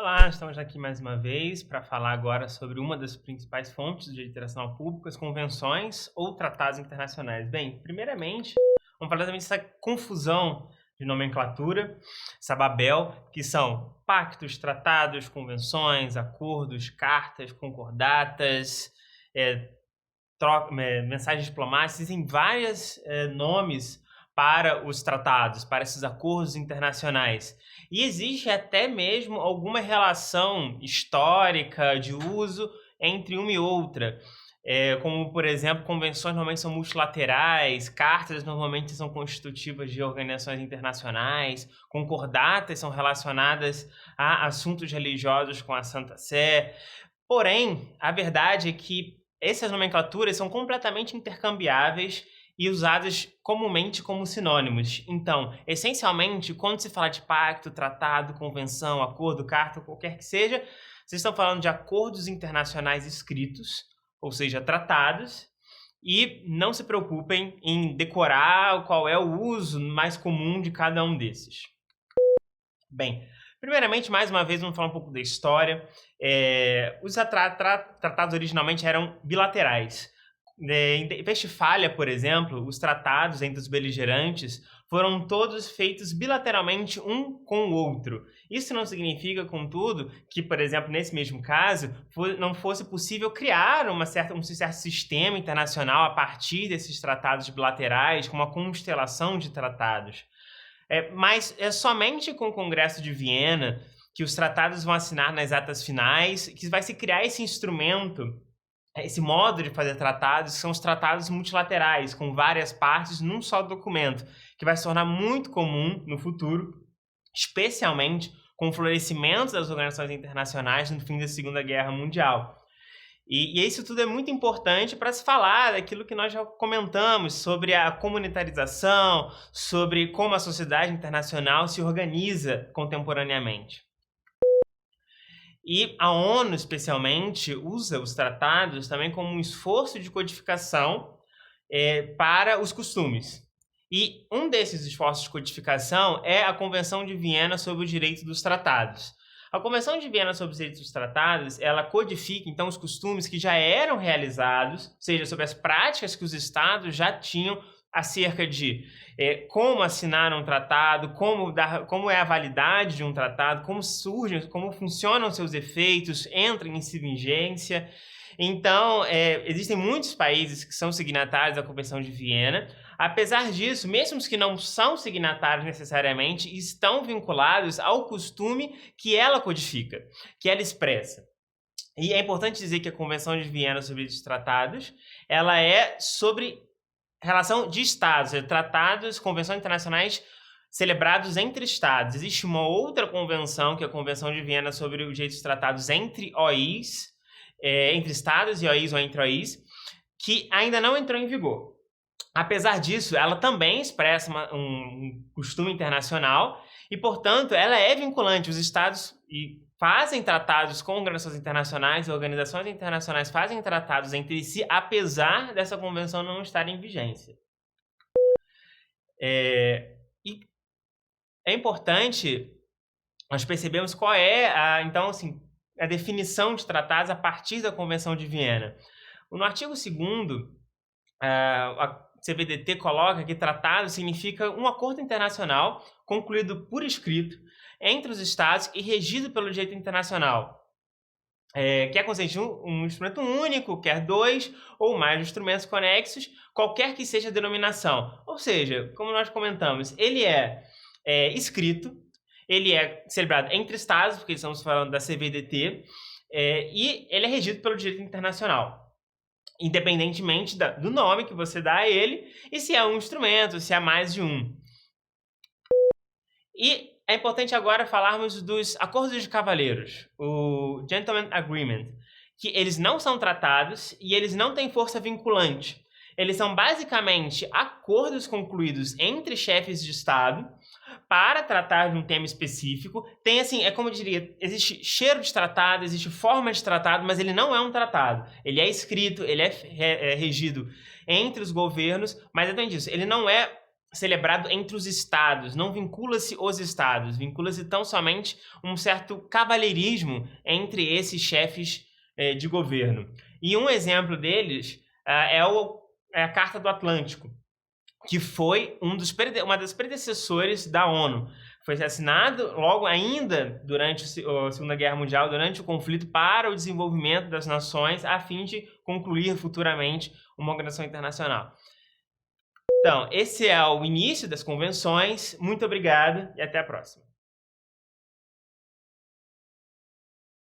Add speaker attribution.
Speaker 1: Olá, estamos aqui mais uma vez para falar agora sobre uma das principais fontes de direito internacional público, as convenções ou tratados internacionais. Bem, primeiramente, vamos falar também dessa confusão de nomenclatura, essa babel, que são pactos, tratados, convenções, acordos, cartas, concordatas, mensagens diplomáticas, existem vários nomes para os tratados, para esses acordos internacionais. E existe até mesmo alguma relação histórica de uso entre uma e outra. Como, por exemplo, convenções normalmente são multilaterais, cartas normalmente são constitutivas de organizações internacionais, concordatas são relacionadas a assuntos religiosos com a Santa Sé. Porém, a verdade é que essas nomenclaturas são completamente intercambiáveis e usadas comumente como sinônimos. Então, essencialmente, quando se fala de pacto, tratado, convenção, acordo, carta, qualquer que seja, vocês estão falando de acordos internacionais escritos, ou seja, tratados, e não se preocupem em decorar qual é o uso mais comum de cada um desses. Bem, primeiramente, mais uma vez, vamos falar um pouco da história. Os tratados originalmente eram bilaterais. Em Westfália, por exemplo, os tratados entre os beligerantes foram todos feitos bilateralmente um com o outro. Isso não significa, contudo, que, por exemplo, nesse mesmo caso, não fosse possível criar um certo sistema internacional a partir desses tratados bilaterais, com uma constelação de tratados. Mas é somente com o Congresso de Viena que os tratados vão assinar nas atas finais, que vai se criar esse instrumento, esse modo de fazer tratados, que são os tratados multilaterais, com várias partes num só documento, que vai se tornar muito comum no futuro, especialmente com o florescimento das organizações internacionais no fim da Segunda Guerra Mundial. E isso tudo é muito importante para se falar daquilo que nós já comentamos sobre a comunitarização, sobre como a sociedade internacional se organiza contemporaneamente. E a ONU, especialmente, usa os tratados também como um esforço de codificação para os costumes. E um desses esforços de codificação é a Convenção de Viena sobre o Direito dos Tratados. A Convenção de Viena sobre os Direitos dos Tratados, ela codifica, então, os costumes que já eram realizados, ou seja, sobre as práticas que os estados já tinham acerca de como assinar um tratado, como é a validade de um tratado, como surgem, como funcionam seus efeitos, entram em vigência. Então, existem muitos países que são signatários da Convenção de Viena. Apesar disso, mesmo os que não são signatários necessariamente, estão vinculados ao costume que ela codifica, que ela expressa. E é importante dizer que a Convenção de Viena sobre os Tratados, ela é sobre relação de Estados, tratados, convenções internacionais celebrados entre Estados. Existe uma outra convenção, que é a Convenção de Viena sobre os Direitos Tratados entre OIs, entre Estados e OIs ou entre OIs, que ainda não entrou em vigor. Apesar disso, ela também expressa um costume internacional e, portanto, ela é vinculante. Os Estados fazem tratados com organizações internacionais, organizações internacionais fazem tratados entre si, apesar dessa convenção não estar em vigência. E é importante nós percebermos qual é a definição de tratados a partir da Convenção de Viena. No artigo 2º, a CVDT coloca que tratado significa um acordo internacional concluído por escrito entre os Estados e regido pelo direito internacional. Quer consistir um instrumento único, quer dois ou mais instrumentos conexos, qualquer que seja a denominação. Ou seja, como nós comentamos, ele é escrito, ele é celebrado entre Estados, porque estamos falando da CVDT, e ele é regido pelo direito internacional, independentemente do nome que você dá a ele, e se é um instrumento, se é mais de um. E é importante agora falarmos dos acordos de cavalheiros, o Gentleman Agreement, que eles não são tratados e eles não têm força vinculante. Eles são basicamente acordos concluídos entre chefes de Estado para tratar de um tema específico. Tem como eu diria, existe cheiro de tratado, existe forma de tratado, mas ele não é um tratado. Ele é escrito, ele é regido entre os governos, mas além disso, ele não é celebrado entre os estados, não vincula-se os estados, vincula-se tão somente um certo cavalheirismo entre esses chefes de governo. E um exemplo deles é a Carta do Atlântico, que foi uma das predecessores da ONU. Foi assinado logo ainda durante a Segunda Guerra Mundial, durante o conflito, para o desenvolvimento das nações, a fim de concluir futuramente uma organização internacional. Então, esse é o início das convenções. Muito obrigado e até a próxima.